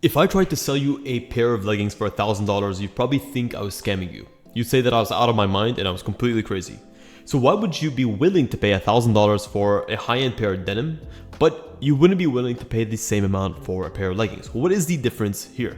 If I tried to sell you a pair of leggings for $1,000, you'd probably think I was scamming you. You'd say that I was out of my mind and I was completely crazy. So why would you be willing to pay $1,000 for a high-end pair of denim, but you wouldn't be willing to pay the same amount for a pair of leggings? What is the difference here?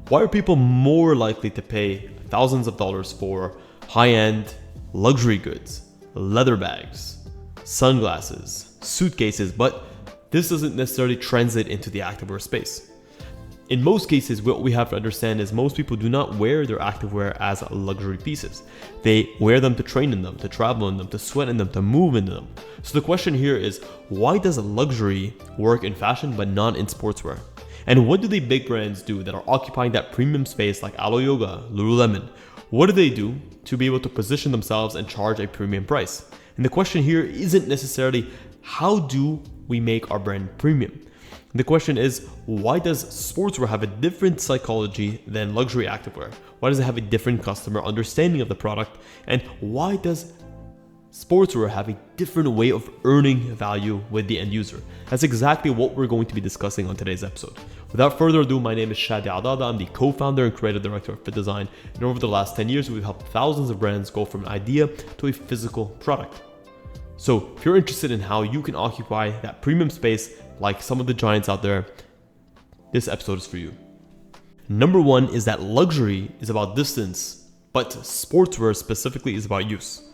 Why are people more likely to pay thousands of dollars for high-end luxury goods, leather bags, sunglasses, suitcases, but this doesn't necessarily translate into the activewear space? In most cases, what we have to understand is most people do not wear their activewear as luxury pieces. They wear them to train in them, to travel in them, to sweat in them, to move in them. So the question here is, why does luxury work in fashion but not in sportswear? And what do the big brands do that are occupying that premium space like Alo Yoga, Lululemon? What do they do to be able to position themselves and charge a premium price? And the question here isn't necessarily how do we make our brand premium? The question is, why does sportswear have a different psychology than luxury activewear? Why does it have a different customer understanding of the product? And why does sportswear have a different way of earning value with the end user? That's exactly what we're going to be discussing on today's episode. Without further ado, my name is Shadi. I'm the co-founder and creative director of FittDesign. And over the last 10 years, we've helped thousands of brands go from an idea to a physical product. So if you're interested in how you can occupy that premium space like some of the giants out there, this episode is for you. Number one is that luxury is about distance, but sportswear specifically is about use.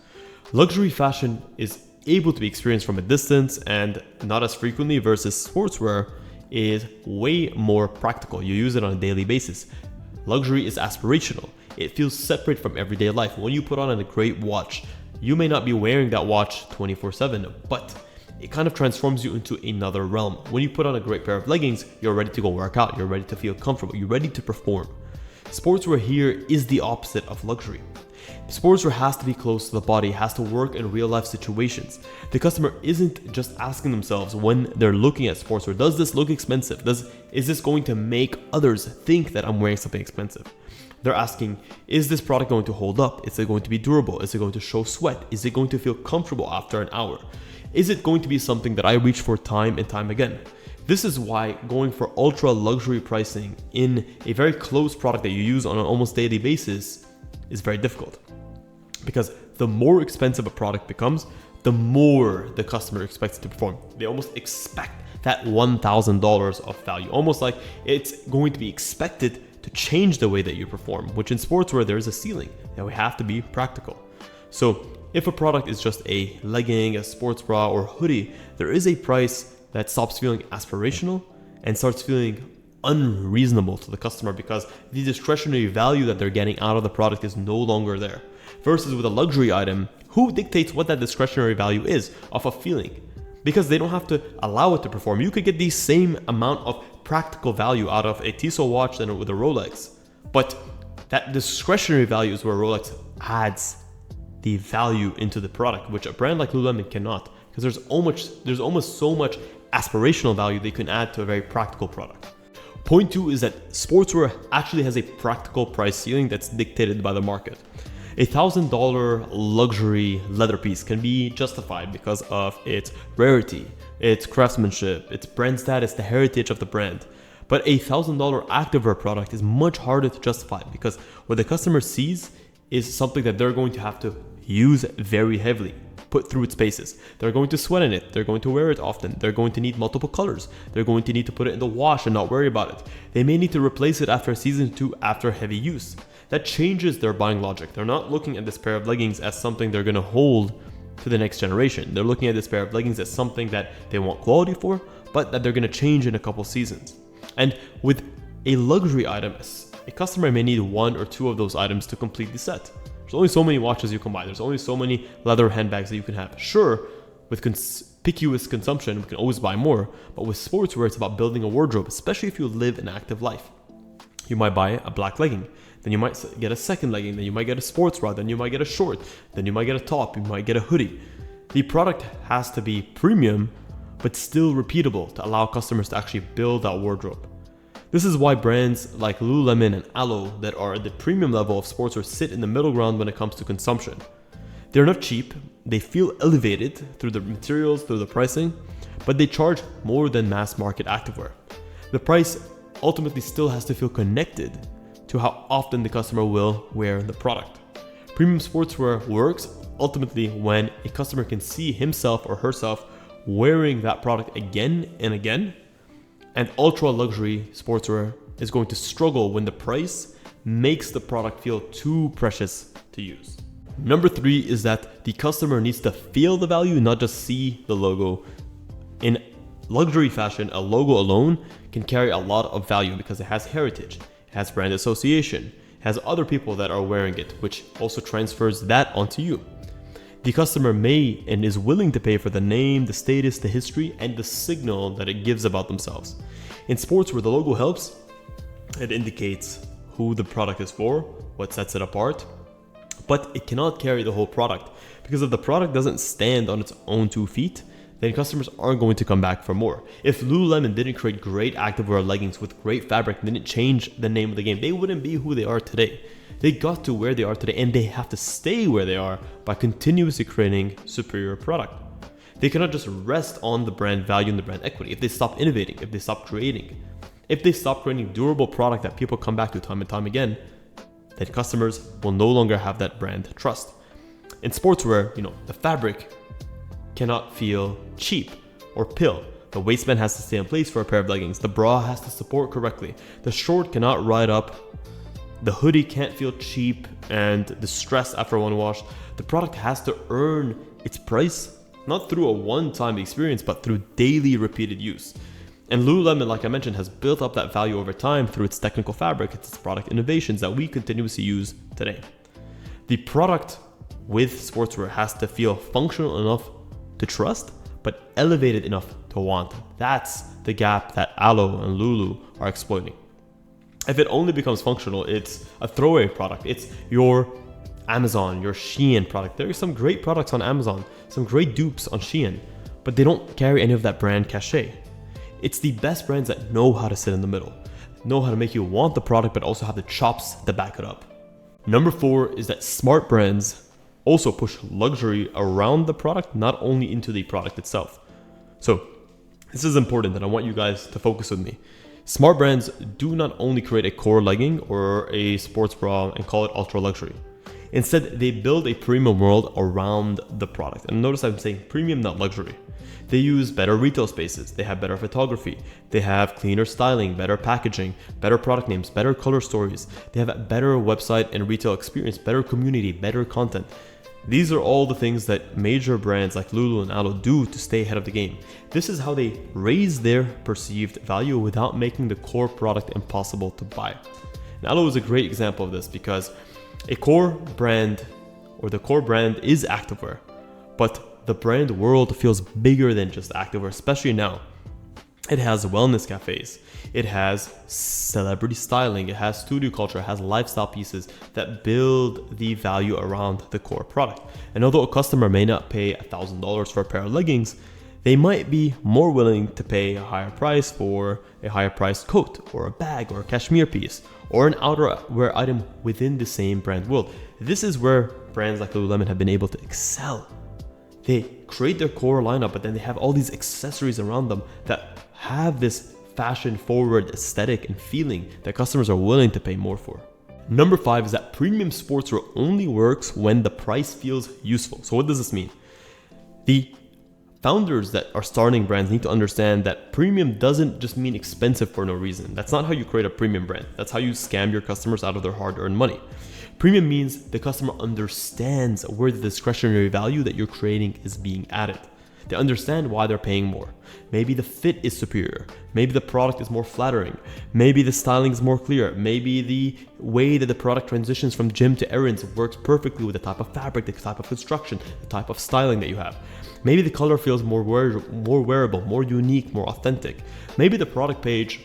Luxury fashion is able to be experienced from a distance and not as frequently, versus sportswear is way more practical. You use it on a daily basis. Luxury is aspirational. It feels separate from everyday life. When you put on a great watch, you may not be wearing that watch 24/7, but it kind of transforms you into another realm. When you put on a great pair of leggings, you're ready to go work out, you're ready to feel comfortable, you're ready to perform. Sportswear here is the opposite of luxury. Sportswear has to be close to the body, has to work in real life situations. The customer isn't just asking themselves when they're looking at sportswear, does this look expensive? Is this going to make others think that I'm wearing something expensive? They're asking, is this product going to hold up? Is it going to be durable? Is it going to show sweat? Is it going to feel comfortable after an hour? Is it going to be something that I reach for time and time again? This is why going for ultra luxury pricing in a very close product that you use on an almost daily basis is very difficult. Because the more expensive a product becomes, the more the customer expects it to perform. They almost expect that $1,000 of value, almost like it's going to be expected to change the way that you perform, which in sportswear, there is a ceiling that we have to be practical. So if a product is just a legging, a sports bra, or hoodie, there is a price that stops feeling aspirational and starts feeling unreasonable to the customer because the discretionary value that they're getting out of the product is no longer there. Versus with a luxury item, who dictates what that discretionary value is off of feeling? Because they don't have to allow it to perform. You could get the same amount of practical value out of a Tissot watch than with a Rolex. But that discretionary value is where Rolex adds the value into the product, which a brand like Lululemon cannot, because there's almost so much aspirational value they can add to a very practical product. Point two is that sportswear actually has a practical price ceiling that's dictated by the market. $1,000 luxury leather piece can be justified because of its rarity, its craftsmanship, its brand status, the heritage of the brand. But $1,000 activewear product is much harder to justify because what the customer sees is something that they're going to have to use very heavily, put through its paces. They're going to sweat in it. They're going to wear it often. They're going to need multiple colors. They're going to need to put it in the wash and not worry about it. They may need to replace it after a season or two after heavy use. That changes their buying logic. They're not looking at this pair of leggings as something they're going to hold to the next generation. They're looking at this pair of leggings as something that they want quality for, but that they're going to change in a couple seasons. And with a luxury item, a customer may need one or two of those items to complete the set. There's only so many watches you can buy. There's only so many leather handbags that you can have. Sure, with conspicuous consumption, we can always buy more, but with sportswear, it's about building a wardrobe, especially if you live an active life. You might buy a black legging, then you might get a second legging, then you might get a sports bra, then you might get a short, then you might get a top, you might get a hoodie. The product has to be premium, but still repeatable to allow customers to actually build that wardrobe. This is why brands like Lululemon and Alo that are at the premium level of sportswear sit in the middle ground when it comes to consumption. They're not cheap, they feel elevated through the materials, through the pricing, but they charge more than mass market activewear. The price ultimately still has to feel connected to how often the customer will wear the product. Premium sportswear works ultimately when a customer can see himself or herself wearing that product again and again. And ultra luxury sportswear is going to struggle when the price makes the product feel too precious to use. Number 3 is that the customer needs to feel the value, not just see the logo. In luxury fashion, a logo alone can carry a lot of value because it has heritage, it has brand association, it has other people that are wearing it, which also transfers that onto you. The customer may and is willing to pay for the name, the status, the history, and the signal that it gives about themselves. In sports, where the logo helps, it indicates who the product is for, what sets it apart, but it cannot carry the whole product, because if the product doesn't stand on its own 2 feet, then customers aren't going to come back for more. If Lululemon didn't create great activewear leggings with great fabric, didn't change the name of the game, they wouldn't be who they are today. They got to where they are today, and they have to stay where they are by continuously creating superior product. They cannot just rest on the brand value and the brand equity. If they stop innovating, if they stop creating, if they stop creating durable product that people come back to time and time again, then customers will no longer have that brand trust. In sportswear, the fabric cannot feel cheap or pill. The waistband has to stay in place for a pair of leggings. The bra has to support correctly. The short cannot ride up. The hoodie can't feel cheap and distressed after one wash. The product has to earn its price, not through a one-time experience, but through daily repeated use. And Lululemon, like I mentioned, has built up that value over time through its technical fabric, its product innovations that we continuously use today. The product with sportswear has to feel functional enough to trust, but elevated enough to want. That's the gap that Alo and Lulu are exploiting. If it only becomes functional, it's a throwaway product. It's your Amazon, your Shein product. There are some great products on Amazon, some great dupes on Shein, but they don't carry any of that brand cachet. It's the best brands that know how to sit in the middle, know how to make you want the product, but also have the chops to back it up. Number 4 is that smart brands also push luxury around the product, not only into the product itself. So this is important, and I want you guys to focus with me. Smart brands do not only create a core legging or a sports bra and call it ultra luxury. Instead, they build a premium world around the product. And notice I'm saying premium, not luxury. They use better retail spaces, they have better photography, they have cleaner styling, better packaging, better product names, better color stories, they have a better website and retail experience, better community, better content. These are all the things that major brands like Lulu and Alo do to stay ahead of the game. This is how they raise their perceived value without making the core product impossible to buy. And Alo is a great example of this because a core brand, or the core brand, is activewear, but the brand world feels bigger than just activewear, especially now. It has wellness cafes, it has celebrity styling, it has studio culture, it has lifestyle pieces that build the value around the core product. And although a customer may not pay $1,000 for a pair of leggings, they might be more willing to pay a higher price for a higher priced coat or a bag or a cashmere piece or an outerwear item within the same brand world. This is where brands like Lululemon have been able to excel. They create their core lineup, but then they have all these accessories around them that have this fashion forward aesthetic and feeling that customers are willing to pay more for. Number 5 is that premium sportswear only works when the price feels useful. So what does this mean? The founders that are starting brands need to understand that premium doesn't just mean expensive for no reason. That's not how you create a premium brand. That's how you scam your customers out of their hard-earned money. Premium means the customer understands where the discretionary value that you're creating is being added. They understand why they're paying more. Maybe the fit is superior. Maybe the product is more flattering. Maybe the styling is more clear. Maybe the way that the product transitions from gym to errands works perfectly with the type of fabric, the type of construction, the type of styling that you have. Maybe the color feels more wearable, more unique, more authentic. Maybe the product page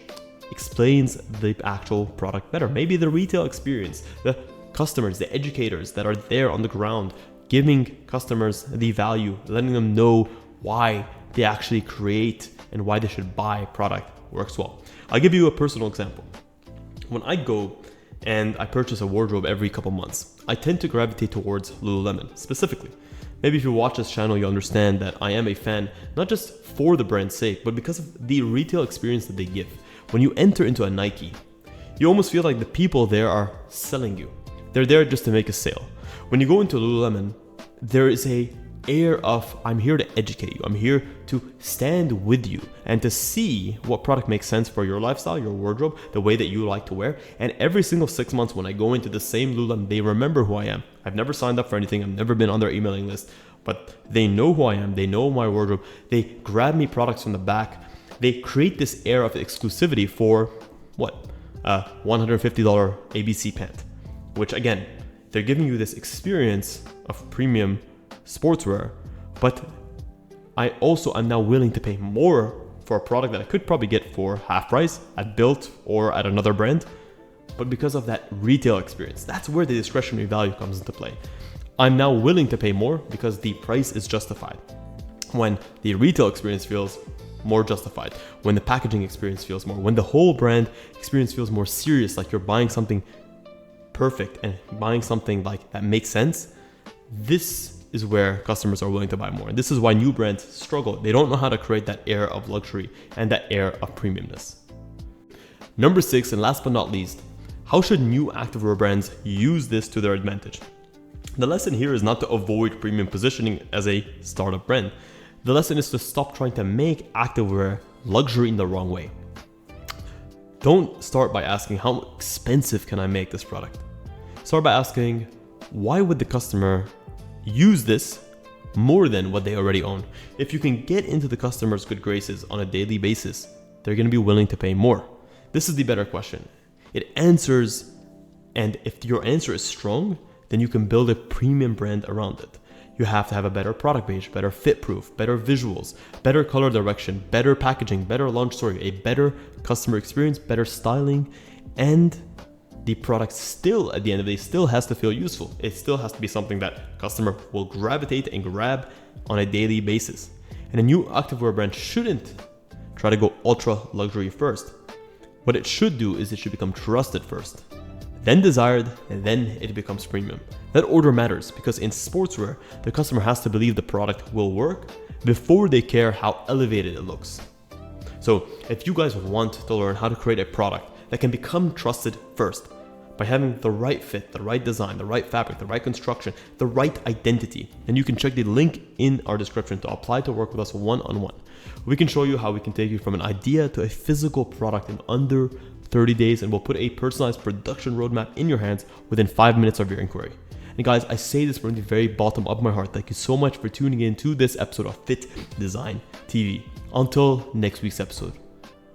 explains the actual product better. Maybe the retail experience, the customers, the educators that are there on the ground, giving customers the value, letting them know why they actually create and why they should buy product works well. I'll give you a personal example. When I go and I purchase a wardrobe every couple months, I tend to gravitate towards Lululemon specifically. Maybe if you watch this channel, you understand that I am a fan, not just for the brand's sake, but because of the retail experience that they give. When you enter into a Nike, you almost feel like the people there are selling you. They're there just to make a sale. When you go into Lululemon, there is a air of, I'm here to educate you. I'm here to stand with you and to see what product makes sense for your lifestyle, your wardrobe, the way that you like to wear. And every single 6 months when I go into the same Lululemon, they remember who I am. I've never signed up for anything. I've never been on their emailing list, but they know who I am. They know my wardrobe. They grab me products from the back. They create this air of exclusivity for what? A $150 ABC pant, which again, they're giving you this experience of premium sportswear, but I also am now willing to pay more for a product that I could probably get for half price at Built or at another brand, but because of that retail experience, that's where the discretionary value comes into play. I'm now willing to pay more because the price is justified. When the retail experience feels more justified, when the packaging experience feels more, when the whole brand experience feels more serious, like you're buying something perfect and buying something like that makes sense, this is where customers are willing to buy more. And this is why new brands struggle. They don't know how to create that air of luxury and that air of premiumness. Number 6, and last but not least, how should new activewear brands use this to their advantage? The lesson here is not to avoid premium positioning as a startup brand. The lesson is to stop trying to make activewear luxury in the wrong way. Don't start by asking, how expensive can I make this product? Start by asking, why would the customer use this more than what they already own? If you can get into the customer's good graces on a daily basis, they're going to be willing to pay more. This is the better question. It answers, and if your answer is strong, then you can build a premium brand around it. You have to have a better product page, better fit proof, better visuals, better color direction, better packaging, better launch story, a better customer experience, better styling, and the product still, at the end of the day, still has to feel useful. It still has to be something that customer will gravitate and grab on a daily basis. And a new activewear brand shouldn't try to go ultra luxury first. What it should do is it should become trusted first, then desired, and then it becomes premium. That order matters because in sportswear, the customer has to believe the product will work before they care how elevated it looks. So if you guys want to learn how to create a product that can become trusted first by having the right fit, the right design, the right fabric, the right construction, the right identity, then you can check the link in our description to apply to work with us one-on-one. We can show you how we can take you from an idea to a physical product in under 30 days, and we'll put a personalized production roadmap in your hands within 5 minutes of your inquiry. And guys, I say this from the very bottom of my heart. Thank you so much for tuning in to this episode of FittDesign TV. Until next week's episode,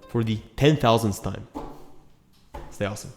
for the 10,000th time, stay awesome.